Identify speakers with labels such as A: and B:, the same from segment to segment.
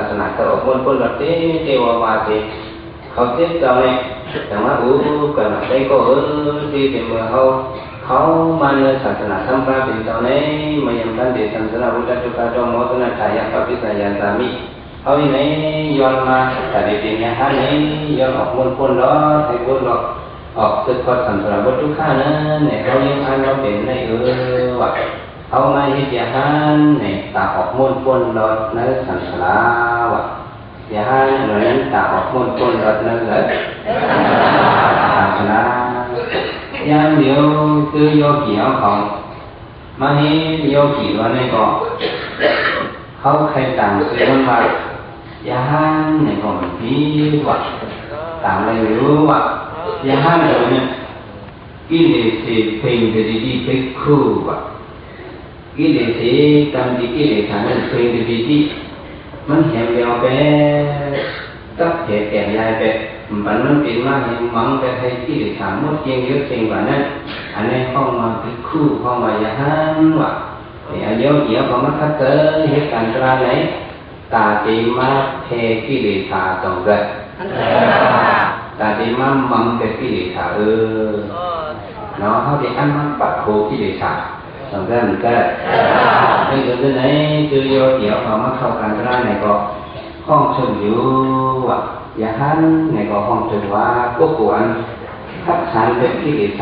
A: สนาเขาคนคนละเทววาสิเขาเทศเราเนี่ยแต่ว่ากันได้ก็ที่เป็นเมื่อเขามาในศาสนาธรรมพระเป็นตอนนี้มายังท่านเดชสันสนาพุทธจุกาจงโมตนาทายากับพิสัยยาสามีเขาในย้อนมาแต่เดี๋ยวนี้ท่านนี้ย้อนออกคนล้อให้คนล้อออกศึกพอสันสนาพุทธทุกข้านั้นเนี่ยเขายังท่านเราเป็นในว่าเขามาเฮ็ดยาหันเนี่ยตาออกคนล้อในสันสนาว่ายาหันนั้นตาออกคนล้อในเลยศาสนายังเดียวคือโยกีเขามาให้โยกีวันนี้ก็เขาใครต่างซื้อมันมายาหันเนี่ยก็มันดีว่าต่างอะไรรู้ว่ายาหันเนี่ยกิเลสเพลงดีๆไปคู่ว่ากิเลสการดีกิเลสนั้นเพลงดีๆมันเห็นเดียวไปตักเหตุแก่ยายไปมันเป็นมาเห็นมังแต่ให้กิเลสหมดเกียงเยอะเก่งกว่านั้นอันนี้เข้ามาเป็นคู่เข้ามายาหันว่าเนี่ยเยอะของมันคัดเจอเหตุการณ์อะไรไหนตาตีมาเทกิเลสตรงกันตาตีมามังแต่กิเลสเนาะเขาจะอันมันปัดโคกิเลสตรงกันก็ในส่วนไหนคือโยเกี่ยวของมันเข้ากันอะไรไหนก็ห้องชมอยู่ว่ายาหันในก็ห้องถึงว่าก็ควรทักษะเป็นกิเลส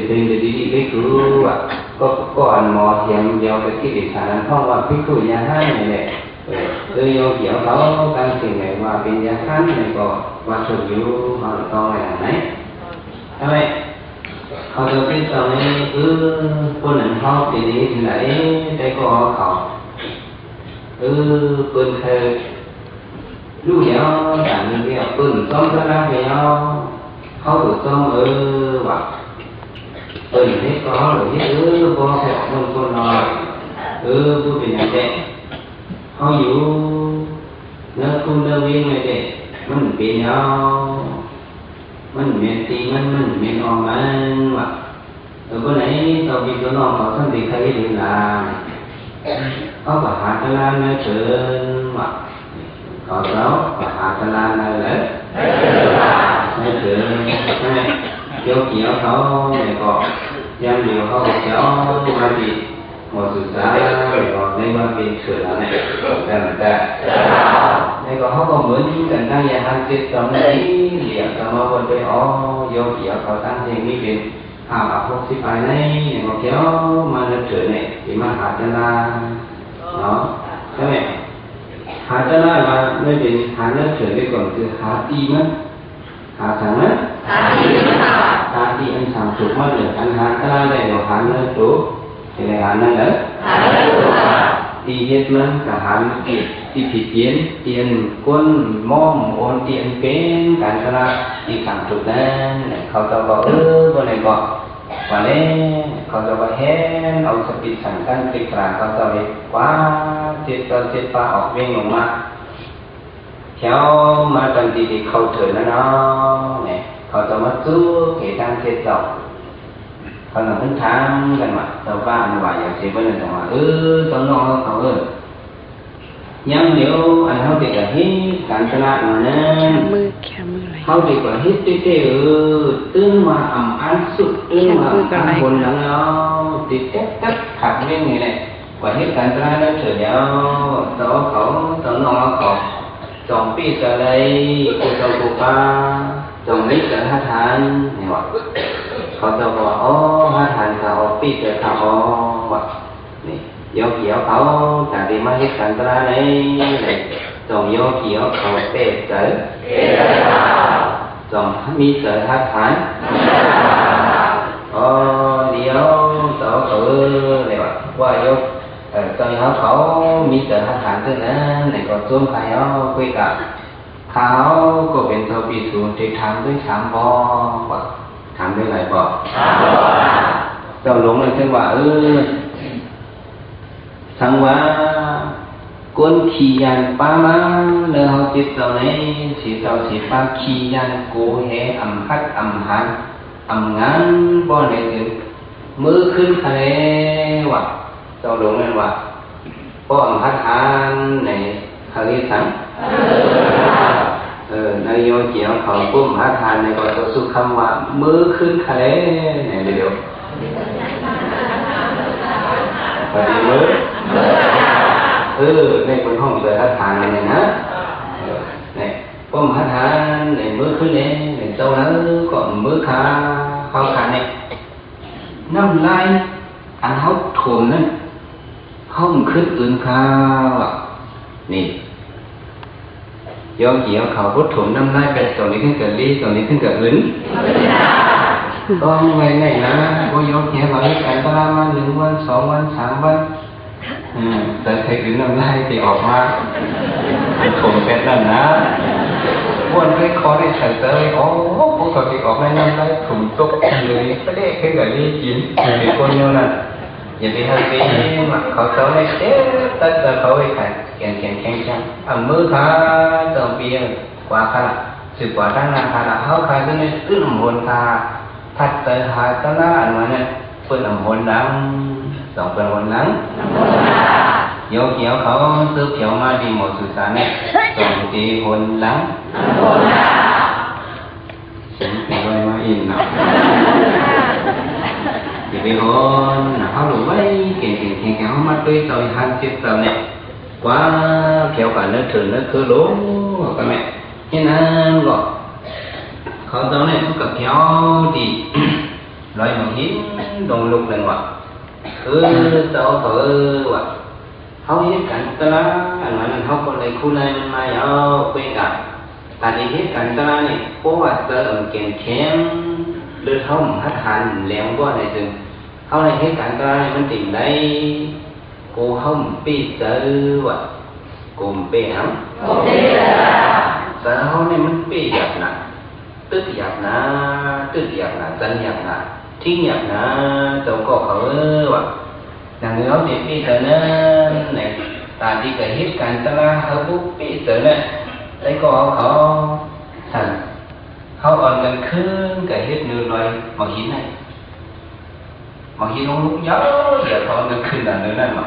A: เป็นดีๆไม่รู้ว่าก็ก่อนหมอเทียมเดียวเป็นกิเลสนั้นห้องว่าพิคุยาหันนี่แหละคือโยเกี่ยวเขาตั้งสิ่งไหนว่าเป็นยาหันในก็ว่าชมอยู่ห้องตรงไหนทำไมเขาจะเป็นตรงนี้คนหนึ่งเขาปีนี้ที่ไหนได้ก็เขาปืนเคยรู้แล้วแต่เรื่องเดียวปืนซ้อมก็ได้แล้วเขาถูกซ้อมว่าปืนนี้ก็หรือที่พอแค่คนนอนผู้เป็นอย่างเด็กเขาอยู่เนื้อคุณเนื้อวิ่งเลยเด็กมันเป็นแล้วมันเมียนตีมันเมียนออกมันว่าคนไหนตัวพี่ตัวน้องเขาท่านดีใครดีล่ะเขาก็หาตลาดมาเชิญว่าเขาแล้วก็หาตลาดมาเลยไม่เชิญไม่เกี่ยวเขาเนี่ยก็ยังเดียวเขาเจ้ามาดีหมดสุดท้ายก็ในมาเป็นเชิญแล้วเนี่ยแต่ในก็เขาก็เหมือนกันตั้งอย่างหันจิตตรงนี้เหลี่ยมตรงมาบนไปโยเกี่ยวเขาตั้งเองนี่เป็น60 bài này nó kéo mà nó trở này thì mà hạ chân la đó thế này hạ chân la mà nơi bên hạ nó trở đây còn từ hạ tim á hạ thằng á hạ tim anh thằng chụp mất được anh hạ chân la này nó hạ nó chỗ thì này hạ nó nữa thì hết mất cả hạ nó kịp thìผิดเพี้ยนเตียนก้นม่อมโอนเตียนเป็นการชนะที่สั่งจุดนั้นเขาจะบอกวันไหนบอกวันนี้เขาจะไปเห็นเอาสติสั่งกันติดกลางเขาจะไปคว้าจิตปลาออกเบ่งลงมาแถวมาจนดีๆเขาเถิดแล้วเนาะเนี่ยเขาจะมาสู้เหตุการณ์เจ็ดจบเขาหนังพื้นทางกันมาตัวบ้านว่าอย่างเช่นว่าเนี่ยว่าตัวน้องเขายังเดี๋ยวอันเขาติดกับฮิตการตลาดมาเนี่ยเขาติดกับฮิตเต้ตื่นมาอ่ำอันสุดตื่นมาอันคนหลังเราติดตัดขัดเรื่องนี้แหละว่าฮิตการตลาดนั้นเฉยเดียวตัวเขาตัวน้องเขาจงปีเสอะไรกูจะกูป้าจงนิสัยท่าทานเนี่ยว่าเขาจะบอกท่าทานเขาปีเสเขาว่านี่โยเกี่ยวเขาแต่ดีมาฮิตกันตราในจงโยเกี่ยวเขาเตะเสยจงมีเสยทักฐานเดี๋ยวต่อเลยว่าโยตอนเขามีเสยทักฐานซึ่งนั้นในก่อนช่วงใครเขาคุยกับเขาก็เป็นตัวปีสูงที่ทำด้วย3 บ่อทำด้วยหลายบ่อเจ้าหลงเลยซึ่งว่าทั้งว่าก้นขี้ยันป้ามาเนื้อเขาจิตตรงนี้สีเตาสีป้าขี้ยันโกเหอ่ำพัดอ่ำหันอ่ำงานบ่ในถึงมือขึ้นทะเลว่ะเจ้าหลงนั่นว่ะป้ออ่ำพัดหันใน เขาเรียกสังในโยเกี่ยวเขาปุ่มหาทานในก็จะสุขคำว่ามือขึ้นคะเลเนี่ยเดี๋ยวพอดีมือในคนห้องเจอหาทานเนี่ยนะเนี่ยปุ่มหาทานในมือขึ้นเนี่ยในเจ้านั้นก็มือขาเขาขาเนี่ยน้ำลายอันเขาถ่วมนั่นห้องขึ้นอื่นข้าวนี่ยอมเกี่ยวเขาพุทถุนน้ำลายไปตรงนี้ขึ้นเกิดรีตรงนี้ขึ้นเกิดลิ้นต้องไงไหนนะว่ายอมเกี่ยวเขาให้การตลาดมา1 วัน 2 วัน 3 วันแต่ใครขึ้นน้ำลายที่ออกมาถุงเป็นนั่นนะวันเคยขอได้ใส่เตยโอ้พวกเขาที่ออกมาน้ำลายถุงตุกเลยก็ได้ขึ้นเกิดรีกินเป็นคนโยนน่ะอย่าไปทำไปมาเขาเจ้าในเอ๊ะตัดเขาไปขายแข่งจังมือขาเติมเบียร์กว่าขนาด10 กว่าตั้งนานขนาดเขาขายก็ในตื้นหนตาทัดเตยหาตะล่าอันนั้นเนี่ยเปิดหนดัง2 เป็นหนดังโยเกี่ยวเขาซื้อเขียวมาดีหมดสุดสารเนี่ย2 ตีหนดังฉันเป็นอะไรมาอินเนาะthì bây giờ họ đủ mấy kiện họ mắt tôi rồi han chiếc tàu này quá kéo cả nó thường nó cứ lố các mẹ thế nên gọi họ tàu này cũng cặp kéo thì loại mà hiến đồng lục lần gọi tàu gọi họ hiến cảnh ta lá anh nói là họ còn lại khu này mà họ quên cả tại vì hiến cảnh ta lá này có vật tờ ở kiện kém đưa thông hát hành lẹo qua này từngเขาในเหตุการณ์การมันติ่งได้กูห้องปีเจอว่ะกูเปี่ยมแต่เขาในมันปีหยาบนะตึ๊ดหยาบนะจันหยาบนะทิ้งหยาบนะเจ้าก็เขาว่ะอย่างนี้เขาติดปีเจอนั้นเนี่ยตาที่เกิดเหตุการณ์ตลาเขาปุ๊บปีเจอเนี่ยได้ก็เขาสั่นเขาอ่อนกันขึ้นเกิดเหตุหนึ่งเลยมาหินnày mà khi nó lúc nhớ giờ họ đượcขึ้นlà nơiนั้นmà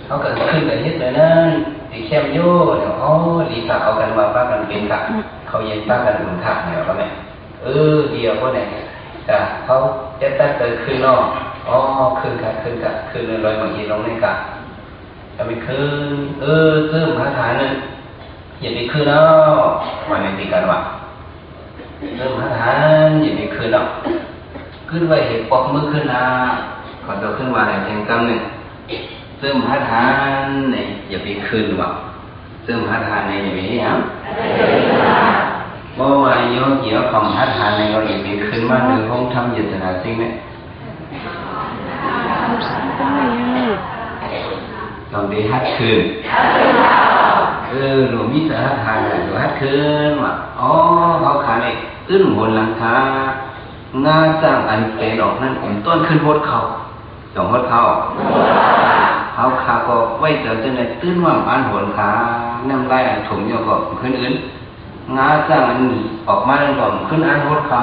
A: เขาเกิดขึ้นแต่ยึดเลยนั่นที่แคบโย่เดี๋ยวดีค่ะเอากันมาป้ากันเป็นค่ะเขาเย็นป้ากันอุ่นค่ะเนี่ยก็แม่เดียวก็เนี่ยจ้ะเขาจะตัดเกิดขึ้นนอกขึ้นเลยบางทีลงในกะจะไปขึ้นซึ่งพระฐานนั่นอย่าไปขึ้นเนาะมันไม่ตีกันว่ะซึ่งพระฐานอย่าไปขึ้นเนาะขึ้นไว้เห็นปอกมือขึ้นนะก่อนจะขึ้นมาในแทงกำเนี่ยซึ่งพระทานเนี่ยอย่าไปขึ้นว่ะซึ่งพระทานเนี่ยอย่าไปนี่ฮะเมื่อวานโยมเกี่ยวของพระทานเนี่ยเราอย่าไปขึ้นมาหนึ่งห้องทำยุทธนาสิ่งเนี่ยต้องไปฮัดคืนหลวงมิตรฮัดทานหลวงฮัดคืนว่ะเขาขายเนี่ยขึ้นบนหลังคางาจ้างอันเป็นออกนั่นผมต้นขึ้นโพดเขาส่งโพดเขาขาก็ไว้เจอจนในตื้นว่างอันหนขาน้ำลายอันถุงโยก็ขึ้นอื่นงาจ้างอันออกมาแล้วก็ขึ้นอันโพดเขา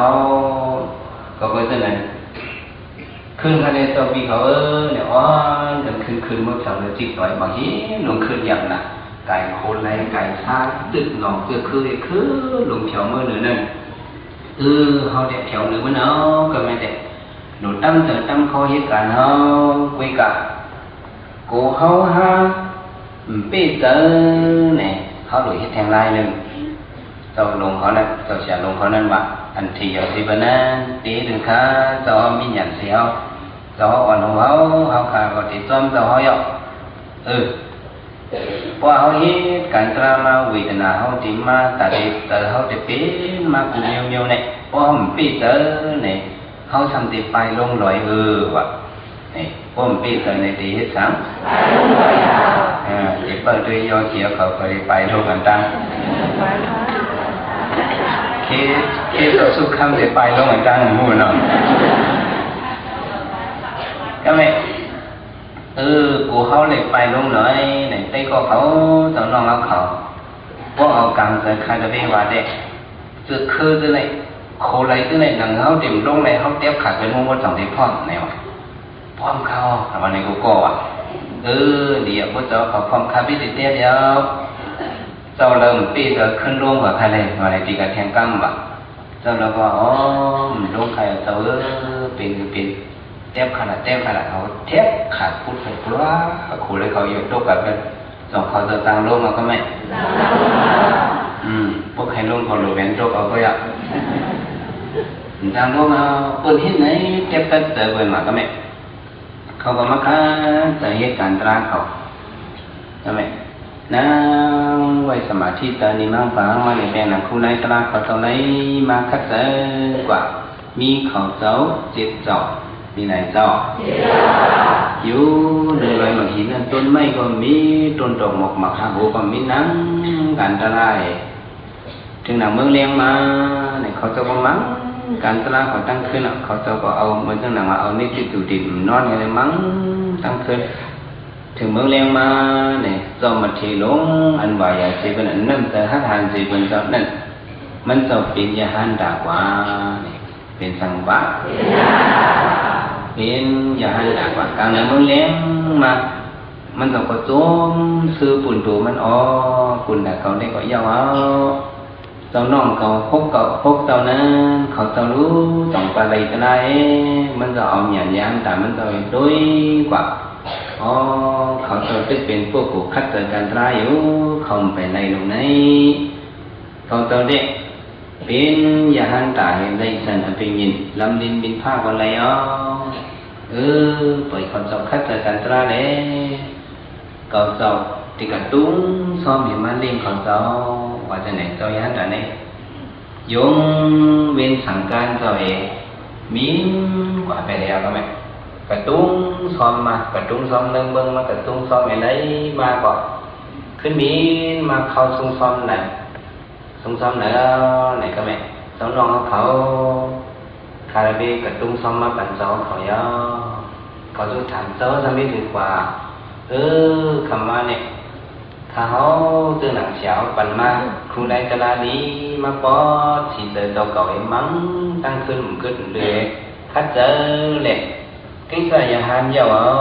A: ก็ไปจนไหนขึ้นคะแนนตัวปีเขาเนี่ยจนขึ้นเมื่อสองเดือนจิตต่อยบางทีลงขึ้นอย่างน่ะไก่โคนไรไก่ซ่าตึกหนองเสือคือลงเขียวมือหนึ่งนั่นhọ đẹp theo nữa mới nó cơ mấy đẹp nụ tâm khó hết cả nó quay cả cô hấu ha bây giờ này họ đuổi hết thằng lai nữa sau lùng họ này sau xả lùng họ nên mà anh thì giờ thì bên á tí đừng khá sau mi nhận xéo sau họ còn họ khá có tí tôm sau họ dọc qua họ hết cảnh tra mà vì là họ chỉ mà tại vì từ họ chỉ biết mà cũng nhiều này qua họ biết tới này họ xong thì phải lông loại vậy này qua biết tới này thì hết sáng chỉ bởi tuy do chỉ họ phải lông anh ta khi tôi xuất khăm thì phải lông anh ta mua nó các mẹ của họ lại phải lông loại này đây cóเขาtao non áoเขาพวกเอากำจะใครจะไปว่าเด็กจะคือจะไหนโคไรจะไหนหนังเขาดิ่มลงในเขาเตี้ยขาดเป็นม้วนสองที่พร้อมไหนวะพร้อมเขาแต่วันนี้กูก็ว่ะเดี๋ยวพวกเจ้าเขาพร้อมคาบิติเตี้ยเดียว เจ้าเริ่มปีจะขึ้นลงกับใครเลยมาในตีกับแทงกั้มบ่เจ้าแล้วก็อ๋อลงใครเจ้าเป็นเทบขนาดเขาเทบขาดพูดไปเพราะว่าขู่เลยเขาอยู่ตกกับเป็นส่งเขาจะตังลงมาก็ไม่พวกใครลงเขาหลุดเป็นตกเอาก็อยากตังลงเอาเปิดที่ไหนเทบตัดเตะไปมาก็ไม่เขาก็มาค้าจะเหตุการณ์ตราเขาก็ไม่นั่งไว้สมาธิตอนนี้มั่งฟังมาในแม่นังคู่ในตราเขาตอนไหนมาคัดเจอกว่ามีเขาเจ้าเจ็บเจ้ามีไหนเจ้าอยู่โดยไรมาหินต้นไม้ก็มีต้นดอกหมอกหมากหาโบก็มีนั่งกันตรายถึงหนังเมืองเลี้ยงมาเนี่ยเขาเจ้าก็มั้งการตลาดเขาตั้งขึ้นเขาเจ้าก็เอาเหมือนจังหนังมาเอานี่ติดอยู่ดินนอนอะไรมั้งตั้งขึ้นถึงเมืองเลี้ยงมาเนี่ยเจ้ามาทีลงอันว่าอยากจะเป็นอันนั้นแต่ถ้าทานจะเป็นเจ้านั่นมันจะเป็นยาหันดากว่าเป็นสังวะเป็นยาหันดากว่าการเมืองเลี้ยงมามันต้องก็โจมซื้อปุ่นตัวมันอ๋อปุ่นแต่เขาได้ก็ยาวเอาเจ้าน้องเขาพกเจ้านั้นเขาเจ้ารู้จ่องปลาไหลก็ได้มันจะเอาหยาดยางแต่มันจะด้วยกว่าอ๋อเขาเจ้าจะเป็นพวกกูคัดเกิดการตายอยู่không phải này lúc nàyเขาเจ้าเด็กเป็นยาหันตาเห็นได้สันอภิญินลำดินบินผ้ากันเลยอ๋อปล่อยเขาเจ้าคัดเกิดการตายเลยเขาเจ้าที่กระตุ้งซ้อมเห็นมันเลี้ยงเขาเจ้าว่าจะไหนเจ้ายันแต่ไหนยงเว้นสังการเจ้าเองมิ้นกว่าไปแล้วก็ไหมกระตุ้งซ้อมมากระตุ้งซ้อมเรื่องเบิ้งมากระตุ้งซ้อมไอ้ไหนมาก่อนขึ้นมิ้นมาเข้าซุ้มซ้อมไหนซุ้มซ้อมไหนไหนก็ไหมเจ้าน้องเขาคาราเบกระตุ้งซ้อมมาปั่นเจ้าเขาย่อเขาจะถามเจ้าจะไม่ถึงกว่าคำว่าเนี่ยถ้าเขาตื่นหนังเช้าปั่นมาครูได้ตลาดนี้มาปอที่เจอเจ้าเก่าเอ็มมั้งตั้งขึ้นเลยคัดเจอเลยcái sao nhà han giàu ở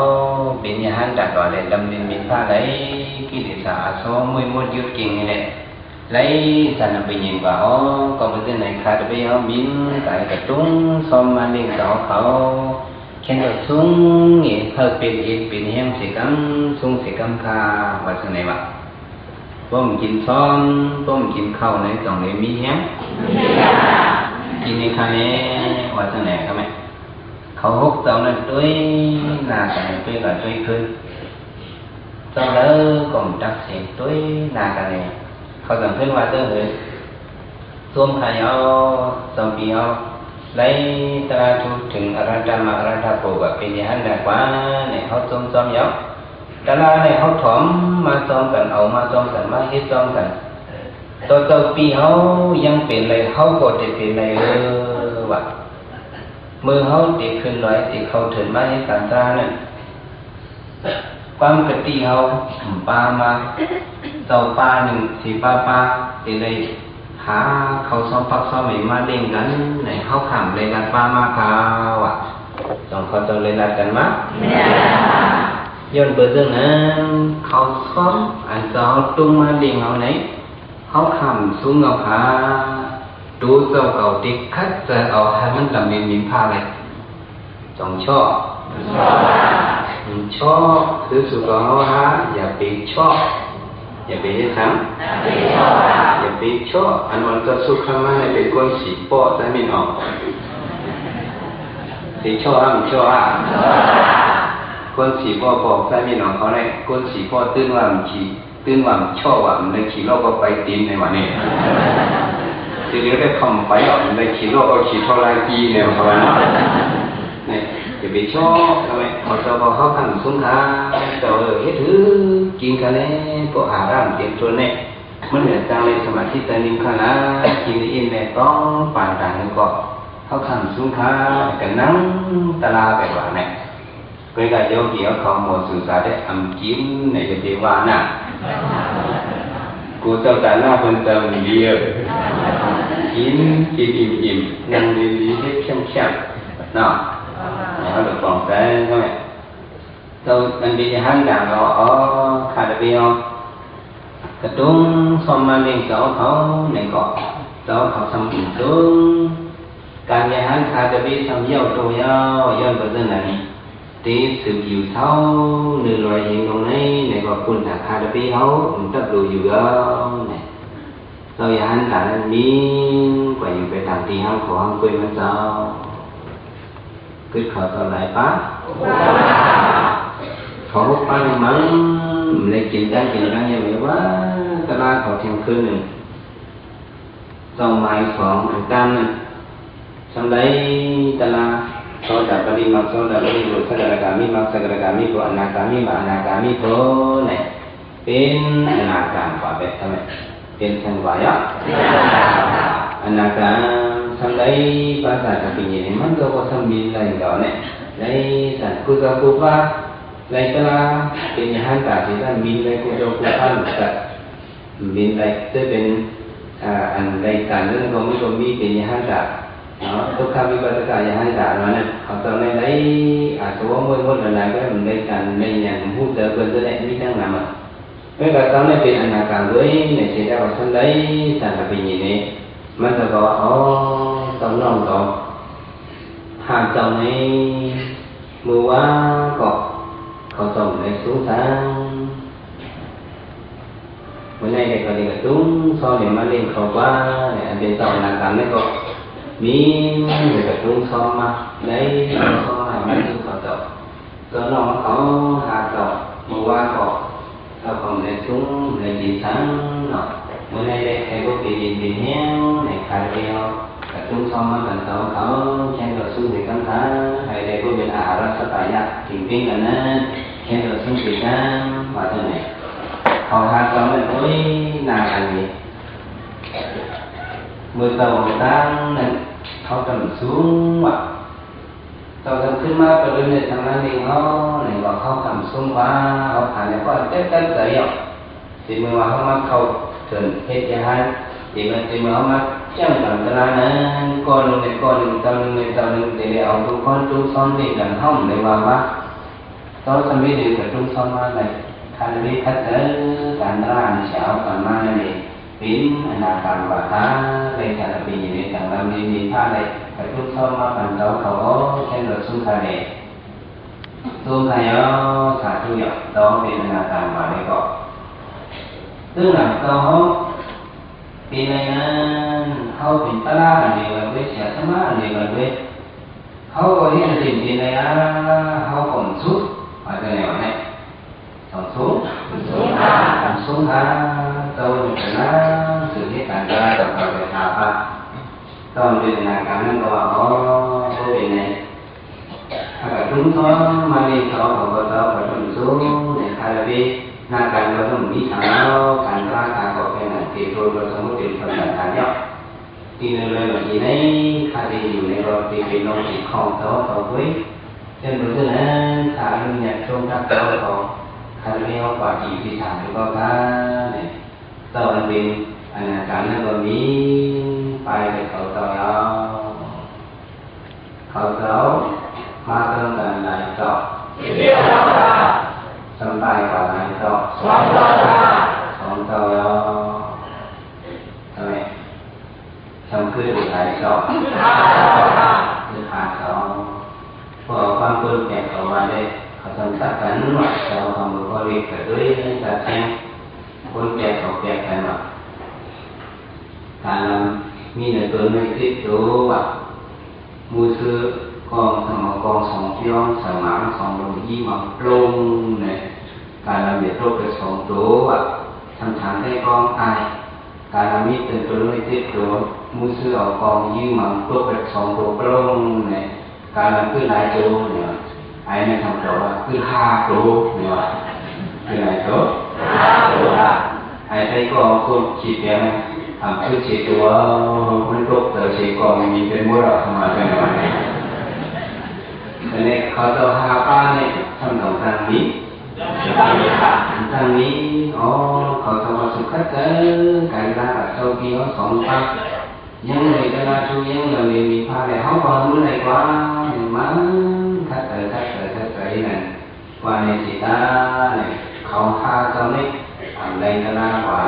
A: bên nhà han đặt gọi là đâm lên miền pha lấy cái địa xã số 11 dứt kinh này lấy sản phẩm nhìn vào còn cái tên này khai bây giờ miếng tại cái trúng xóm mà lên đóเขาkhen được xuống nghỉ hơi bên em sẽ cắm xuống sẽ cắm kha và sau này mà bố mìnhกินซ้อมbố mìnhกินข้าวในกล่องนี้มีแฮมกินในคานี้ว่าsau này các mẹเขาhút tao nên tưới là cái này tưới là tưới khơi tao đỡ còn đặc sản tưới là cái nàyเขาสั่งขึ้นมาเตอร์เลยส้วมขายเอาสองปีเอาไล่ตลาดถึงอาราธรรมอาราธาโปแบบเป็นอย่างนั้นแหละว่าเนี่ยเขาส้มเยอะตลาดเนี่ยเขาถมมาส้มกันเอามาส้มกันมาเฮ็ดส้มกันตัวปีเขายังเป็นเลยเขาก็จะเป็นเลยว่ะมือเขาติดขึ้นร้อยติดเขาถึงมาให้การตราเนี่ยความกติเขาปลามาเจ้าปลาหนึ่งสีปลาติดเลยหาเขาซ้อมปักซ้อมใหม่มาเล่นกันไหนเขาขำเลยกันปลามาขาวอ่ะสองคนจะเลยรัดกันมั้ยย้อนเบอร์เรื่องนั้นเขาซ้อมอันเจ้าตุ้งมาเล่นเขาไหนเขาขำสูงเงาขาดูเจ้าเก่าติดคัดจะเอาให้มันลำเป็นมินพาเลยจงชอบคือสุขเขาฮะอย่าไปชอบอย่าไปทำอย่าไปชอบอันวันจะสุขมาให้เป็นคนสีปอดจะไม่ออกสีชอบคนสีปอบอกจะไม่ออกเขาเลยคนสีปอตื่นว่ามันชอบว่ามันเลยขี่รถก็ไปตีนในวันนี้ทีนี้ได้คำไปออกในขี่โลกเอาขี่ทรายกีเนี่ยประมาณนั้นเนี่ยจะไปชอบทำไมเขาจะบอกเขาขันสุนทรจะเฮ็ดถือกินกันเนี่ยพวกหาร่างเต็มตัวเนี่ยมันเหมือนจังเลยสมาธิแต่นิ่มขนาดกินอินเนี่ยต้องป่านต่างกันก็เขาขันสุนทรกันนั่งตลาไปว่าเนี่ยเวลาโยกีเขาหมดสื่อสารได้อำจิ้มในจะเทวาน่ะกูเจ้าแต่หน้าคนเติมเดียวกินอิ่มนั่งดีๆให้เข้มๆเนาะเขาđược còn cái các mẹ tôi mình đi hắn đàn họ ở Cà Đà Biao กระตุ้งสมมาเลี้ยงเจ้าเขาในเกาะเจ้าเขาทำสิ่งตุ้งการยาหันคาจะบีทำเยี่ยวตัวยาวย้อนไปเรื่องไหนตีสืบอยู่เท่าหนึ่งรอยยิงตรงนี้ในเกาะคุณคาจะบีเขาตัดดูอยู่แล้วเนี่ยเราอยากหันการนั้นมีกว่าอยู่ไปต่างที่ห้างของห้างคุยมันเจ้าcứ khởi tao lại phá khổ phá nhưng mà lấy chuyện đang như vậy quá ta la khổ theo khứ này sau mai phỏng thằng cam này xong đấy ta la sau đã có đi mặc sau đã có đi rồi sau đã cả mi mặc sau đã cả mi của anh cả mi mà anh cả mi phố này bên anh cả quả bẹt thôi bên thành quả đó anh cả xong đấy ba giải cả bình nhẹ mắt đâu có xong bin lành đó này đây giải cô giáo cô ba lành ta la bên nhà hàng cả thì ta bin lành cô giáo cô ba một trận bin lành tới bên anh lành cả nữa có mi bên nhà hàng cả nó tôi tham gia tất cả nhà hàng cả nó này họ tao này đấy số 40 lần này cái mình lành cả lành nhà hút giờ gần tới đây đi đang làm à cái cả tao này bên anh cả với này sẽ ra vào sân đấy giải cả bình nhẹ nàyมันจะบอกอ๋อตอนน้องก็หากเจ้าในมือว่าก็เขาส่งในสูงทางเมื่อในเด็กก็เรียนตุ้งซอเนี่ยมาเรียนเขาว่าเนี่ยเป็นต่อหลังการนี่ก็มีเด็กตุ้งซอมาได้ซอให้มันตุ้งเขาเจ้าตอนน้องเขาหากเจ้ามือว่าก็เขาส่งในสูงในดีทั้งเนาะเมื่อในเด็กใครก็ไปดินดินแห้งในคาเดียวกระตุ้นซ้อมมากันต่อเขาแข่งต่อสู้ในกันท้าให้เด็กก็เป็นอารักษาตายถึงเป็นกันนะแข่งต่อสู้ในกันมาเท่าไหร่เขาหาเขาไม่โอ้ยนาอันนี้เมื่อต่อตั้งนั้นเขาทำสูงว่ะต่อทำขึ้นมาไปเรื่อยๆทางนั้นเองเขาในว่าเขาทำสูงว่าเขาผ่านในก็เต้นเต้นเลยอ่ะthì mình vào không mắc khâu thường hết cho hai thì mình vào mắc chẳng cần cái là con này tâm để ở trong con trung son đi gần hông để vào mắc tôi không biết điều phải trung son mà này thành biết khách tới thành ra anh xảo còn mà này biến là càng và ta đây là vì gì để càng làm đi pha đây phải trung son mà bằng đầu khẩu xem được xuống thà này xuống thà nhớ thà thu nhập đó vì là càng và đây có tức là có vì này hậu bình ta la là điều là với sẽ thấm là điều là với hậu có hiện tình thì này hậu còn suốt ở cái này còn xuống tôi phải nói sự thiết cả ra tập hợp để thảo phạt còn chuyện là cảm ơn có chuyện này là chúng nó mang đi cho họ có tao phải tuần xuống để khai là đi naการเราต้องมีฐานะการร่างกายก็เป็นอะไรที่เราสมมติเป็นคนต่างๆเนี่ยที่เราเลยแบบนี้ในคดีอยู่ในเราที่เป็นโรคที่คล่องตัวต่อไปเช่นบางทีนั้นขาเราเนี่ยช่วงทับตัวของขาเราเนี่ยกว่าที่ฐานก็ว่าเนี่ยตอนเป็นอันการนั้นก็มีไปเขาต่อมาเติมกันหลายต่อสบายกว่าไหนต่อสองต่อทำไมทำขึ้นหลายต่อคือหาเขาพอความเปิดแก่เขามาได้เขาทำสักกันว่าเราทำมือพอเรียกแต่ด้วยแต่แทงคนแก่เขาแก่กันว่าการมีในตัวในติดตัวว่ามือซื้อกองสมกองสองย้อนสมานสองลงยี่มังลงเนี่ยการlàm việc tốt được song tố ạ thằng thằng thấy con aiการlàm việc từ từ nơi tiếp tục mua sữa ở con như mà tốt được song tố lông nàyการlàm cứ lại tố này ai này thằng đó cứ ha tố này cứ lại tố ai thấy con chỉ bé này làm cứ chỉ tốมันtốt từ chỉ còn mìnhเป็นmua rồi mà cái này cái nàyเขาจะหาป้าเนี่ยทำของทางนี้ทางนี้เขาทำมาสุขเกินการละเท่าที่เขาสอนฟังยังไงก็ละช่วยยังเรามีพาแต่เขาบอกเมื่อไหร่กว่ามันทัดเตยนั่นว่าในจิตาเนี่ยเขาพาเจ้าเนี่ย ในนานาว่า